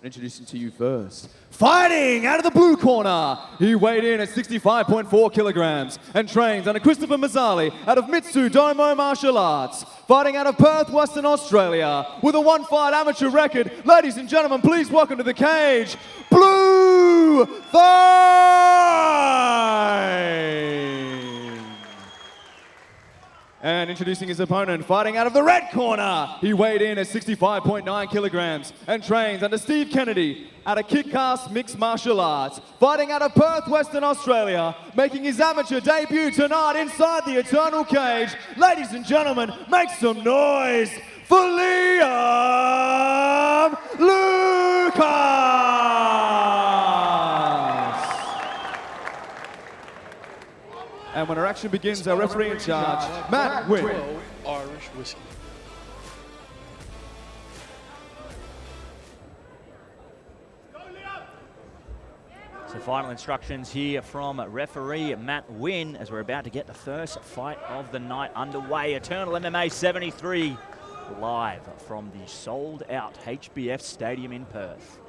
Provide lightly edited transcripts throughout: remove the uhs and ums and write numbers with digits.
Introducing to you first, fighting out of the blue corner, he weighed in at 65.4 kilograms and trains under Christopher Mazzali out of Mitsu Domo Martial Arts. Fighting out of Perth, Western Australia, with a one-fight amateur record. Ladies and gentlemen, please welcome to the cage, Blu Thein. And introducing his opponent, fighting out of the red corner, he weighed in at 65.9 kilograms and trains under Steve Kennedy out of Kick-Ass Mixed Martial Arts. Fighting out of Perth, Western Australia, making his amateur debut tonight inside the Eternal Cage. Ladies and gentlemen, make some noise for Liam Lucas! And when our action begins, our referee in charge, Matt Wynn. Irish whiskey. So final instructions here from referee Matt Wynn as we're about to get the first fight of the night underway. Eternal MMA 73 live from the sold-out HBF Stadium in Perth.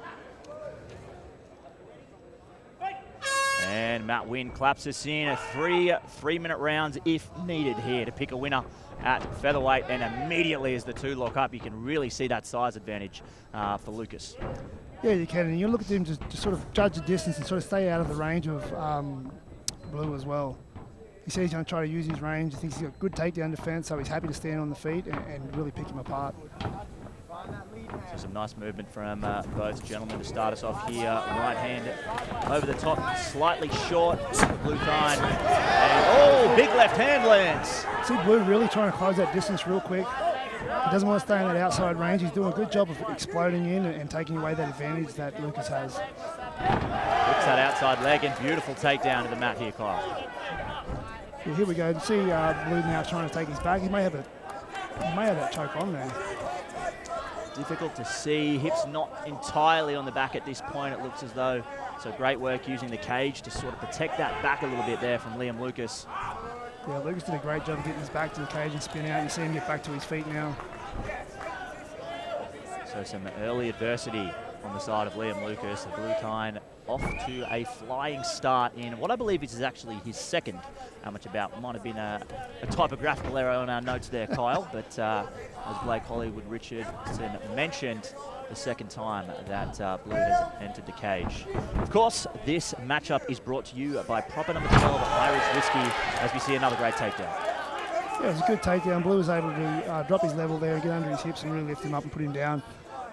And Matt Wynn claps us in. Three-minute rounds if needed here to pick a winner at featherweight. And immediately as the two lock up, you can really see that size advantage for Lucas. Yeah, you can. And you look at him to sort of judge the distance and sort of stay out of the range of Blu as well. He said he's going to try to use his range. He thinks he's got good takedown defense, so he's happy to stand on the feet and really pick him apart. So some nice movement from both gentlemen to start us off here. Right hand over the top, slightly short. Blu Thein. And big left hand lands. See Blu really trying to close that distance real quick. He doesn't want to stay in that outside range. He's doing a good job of exploding in and taking away that advantage that Lucas has. Hooks that outside leg and beautiful takedown to the mat here, Kyle. Yeah, here we go. You see Blu now trying to take his back. He may have that choke on there. Difficult to see. Hips not entirely on the back at this point, it looks as though. So great work using the cage to sort of protect that back a little bit there from Liam Lucas. Yeah, Lucas did a great job of getting his back to the cage and spin out. You see him get back to his feet now. So some early adversity on the side of Liam Lucas. The Blu Thein off to a flying start in what I believe is actually his second amateur bout. Might have been a typographical error on our notes there, Kyle, but as Blake Hollywood Richardson mentioned, the second time that Blu has entered the cage. Of course, this matchup is brought to you by proper number 12 Irish whiskey, as we see another great takedown. Yeah, it was a good takedown. Blu was able to drop his level there, get under his hips and really lift him up and put him down.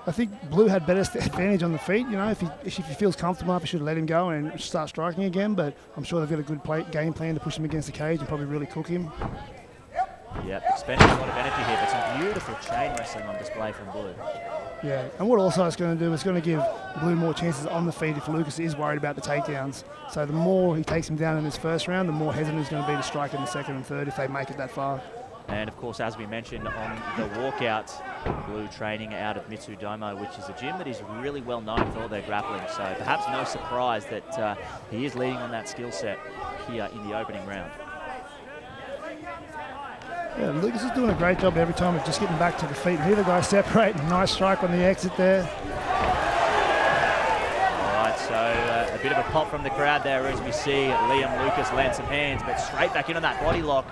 I think Blu had better advantage on the feet. You know, if he feels comfortable enough, he should let him go and start striking again. But I'm sure they've got a good game plan to push him against the cage and probably really cook him. Yep, expending a lot of energy here, but some beautiful chain wrestling on display from Blu. Yeah, and what also it's going to do is going to give Blu more chances on the feet if Lucas is worried about the takedowns. So the more he takes him down in this first round, the more hesitant he's going to be to strike in the second and third if they make it that far. And of course, as we mentioned on the walkout, Blu training out of Mitsu Domo, which is a gym that is really well known for their grappling. So perhaps no surprise that he is leading on that skill set here in the opening round. Yeah, Lucas is doing a great job every time of just getting back to the feet. Here the guys separate. Nice strike on the exit there. All right, so a bit of a pop from the crowd there as we see Liam Lucas land some hands, but straight back in on that body lock.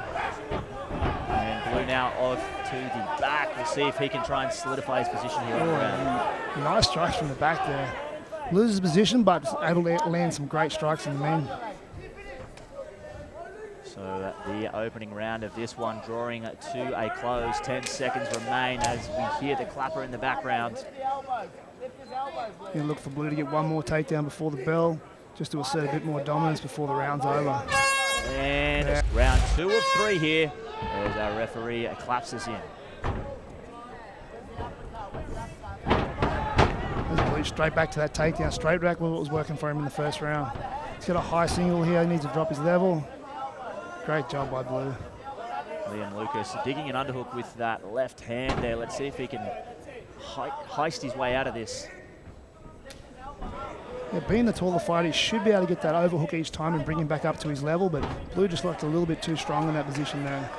And Blu now off to the back. We'll see if he can try and solidify his position here on the ground. Nice strikes from the back there. Loses position, but able to land some great strikes in the main. So the opening round of this one drawing to a close. 10 seconds remain as we hear the clapper in the background. You look for Blu to get one more takedown before the bell, just to assert a bit more dominance before the round's over. And round 2 of 3 here as our referee claps us in. There's Blu straight back to that takedown, straight back what was working for him in the first round. He's got a high single here, he needs to drop his level. Great job by Blu. Liam Lucas digging an underhook with that left hand there. Let's see if he can heist his way out of this. Yeah, being the taller fighter, he should be able to get that overhook each time and bring him back up to his level, but Blu just looked a little bit too strong in that position there.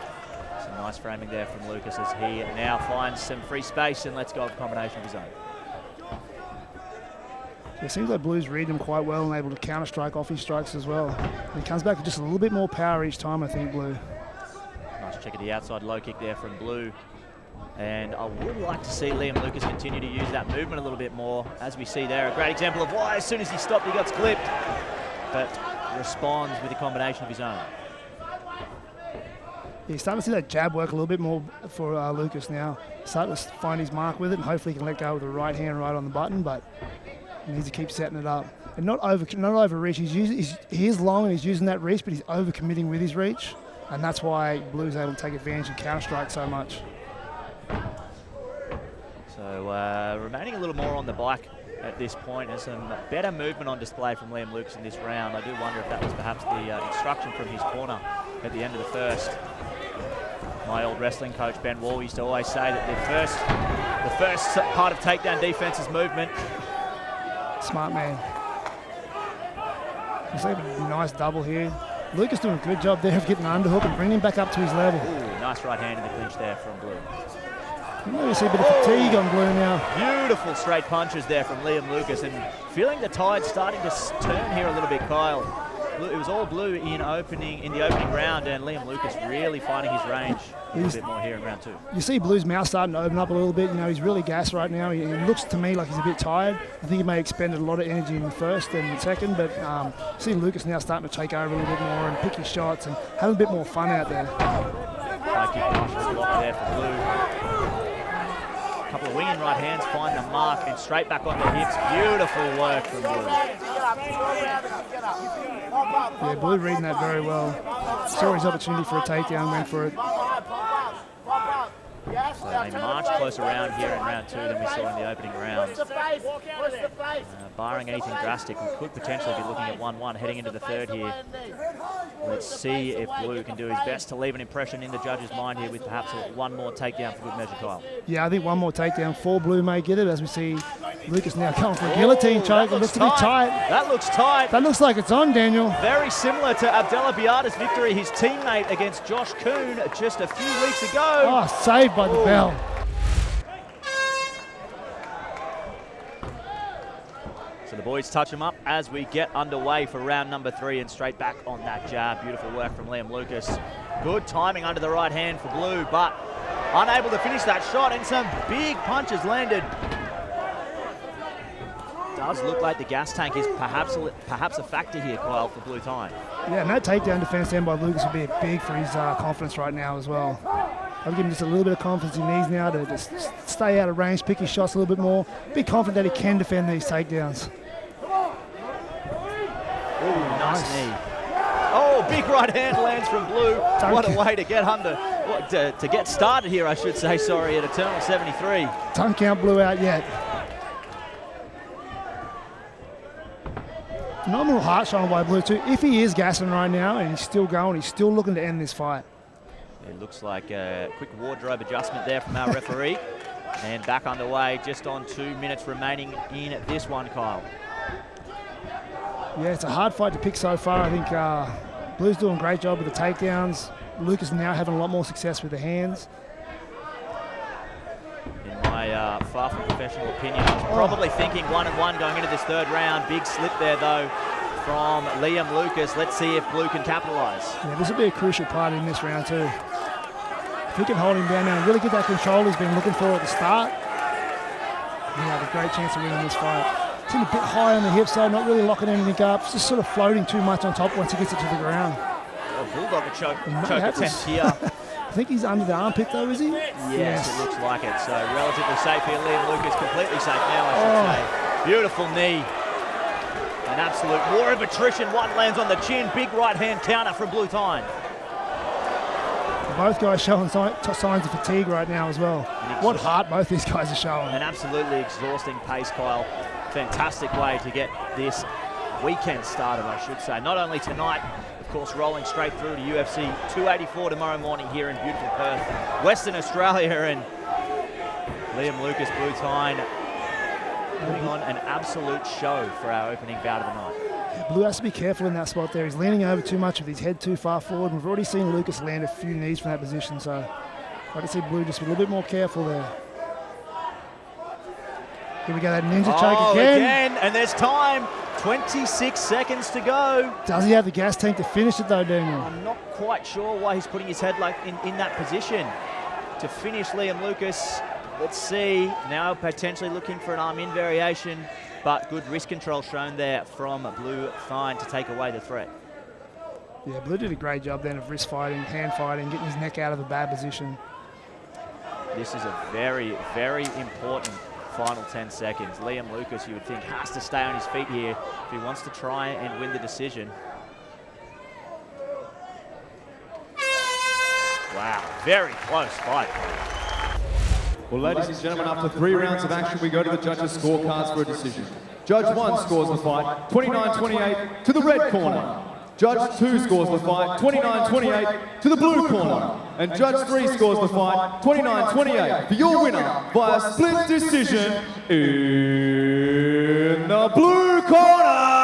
Some nice framing there from Lucas as he now finds some free space and lets go of a combination of his own. It seems like Blue's reading him quite well and able to counter-strike off his strikes as well. And he comes back with just a little bit more power each time, I think, Blue. Nice check of the outside low kick there from Blue. And I would like to see Liam Lucas continue to use that movement a little bit more. As we see there, a great example of why as soon as he stopped, he got clipped. But responds with a combination of his own. He's starting to see that jab work a little bit more for Lucas now. Starting to find his mark with it, and hopefully he can let go with the right hand right on the button, but he needs to keep setting it up. And not overreach. He is long and he's using that reach, but he's over-committing with his reach, and that's why Blue's able to take advantage and counter-strike so much. So remaining a little more on the bike at this point, and some better movement on display from Liam Lucas in this round. I do wonder if that was perhaps the instruction from his corner at the end of the first. My old wrestling coach, Ben Wall, used to always say that the first part of takedown defense is movement. Smart man. Looks like a nice double here. Lucas doing a good job there of getting an underhook and bringing him back up to his level. Ooh, nice right hand in the clinch there from Blue. You maybe see a bit of fatigue on Blue now. Beautiful straight punches there from Liam Lucas, and feeling the tide starting to turn here a little bit, Kyle. It was all Blue in the opening round, and Liam Lucas really finding his range a little bit more here in round two. You see Blue's mouth starting to open up a little bit. You know, he's really gassed right now. He looks to me like he's a bit tired. I think he may have expended a lot of energy in the first and the second, but see Lucas now starting to take over a little bit more and pick his shots and have a bit more fun out there. High kick partially blocked there for Blue. A couple of winging right hands find the mark and straight back on the hips. Beautiful work from Blue. Yeah, Blue reading that very well. Saw his opportunity for a takedown, went for it. So they march close around here in round two than we saw in the opening round. Barring anything drastic, we could potentially be looking at 1-1 heading into the third here. Let's see if Blue can do his best to leave an impression in the judge's mind here with perhaps one more takedown for good measure, Kyle. Yeah, I think one more takedown for Blue may get it, as we see Lucas now going for a guillotine choke. It looks to be tight. That looks tight. That looks like it's on, Daniel. Very similar to Abdallah Biada's victory, his teammate against Josh Kuhn just a few weeks ago. Oh, saved by the bell. So the boys touch him up as we get underway for round number 3 and straight back on that jab. Beautiful work from Liam Lucas. Good timing under the right hand for Blue, but unable to finish that shot, and some big punches landed. Does look like the gas tank is perhaps a factor here, Kyle, for Blu Thein. Yeah, and that takedown defense then by Lucas would be big for his confidence right now as well. I'll give him just a little bit of confidence he needs now to just stay out of range, pick his shots a little bit more, be confident that he can defend these takedowns. Ooh, nice knee. Oh, big right hand lands from Blue. What a way to get under, to get started here, I should say, sorry, at Eternal 73. Don't count Blue out yet. Phenomenal heart showing by Blue too. If he is gassing right now and he's still going, he's still looking to end this fight. It looks like a quick wardrobe adjustment there from our referee. And back underway, just on 2 minutes remaining in this one, Kyle. Yeah, it's a hard fight to pick so far. I think Blue's doing a great job with the takedowns. Lucas now having a lot more success with the hands. In my far from professional opinion, I was probably thinking 1-1 going into this third round. Big slip there, though, from Liam Lucas. Let's see if Blue can capitalise. Yeah, this will be a crucial part in this round too. If he can hold him down now and really get that control he's been looking for at the start, he have a great chance of winning this fight. It's a bit high on the hips though, not really locking anything up, just sort of floating too much on top once he gets it to the ground. Oh, Bulldog choke attempt here. I think he's under the armpit though, is he? Yes, it looks like it. So relatively safe here. Liam Lucas completely safe now, I should say. Beautiful knee. An absolute war of attrition. One lands on the chin. Big right hand counter from Blu Thein. Both guys showing signs of fatigue right now as well. What heart both these guys are showing. An absolutely exhausting pace, Kyle. Fantastic way to get this weekend started, I should say. Not only tonight, of course, rolling straight through to UFC 284 tomorrow morning here in beautiful Perth, Western Australia, and Liam Lucas, Blu Thein, putting on an absolute show for our opening bout of the night. Blue has to be careful in that spot there. He's leaning over too much with his head too far forward. We've already seen Lucas land a few knees from that position, so I can see Blue just a little bit more careful there. Here we go, that ninja choke again. and there's time. 26 seconds to go. Does he have the gas tank to finish it though, Daniel? I'm not quite sure why he's putting his head like in that position to finish Liam Lucas. Let's see. Now potentially looking for an arm-in variation, but good wrist control shown there from Blu Thein to take away the threat. Yeah, Blu did a great job then of wrist fighting, hand fighting, getting his neck out of a bad position. This is a very, very important final 10 seconds. Liam Lucas, you would think, has to stay on his feet here if he wants to try and win the decision. Wow, very close fight. Well, ladies and gentlemen, after 3 rounds of action, we go to the judges' scorecards for a decision. Judge 1 scores the fight 29-28 to the red corner. Judge 2 scores the fight 29-28 to the blue corner. And Judge 3 scores the fight 29-28 for your winner by a split decision in the blue corner.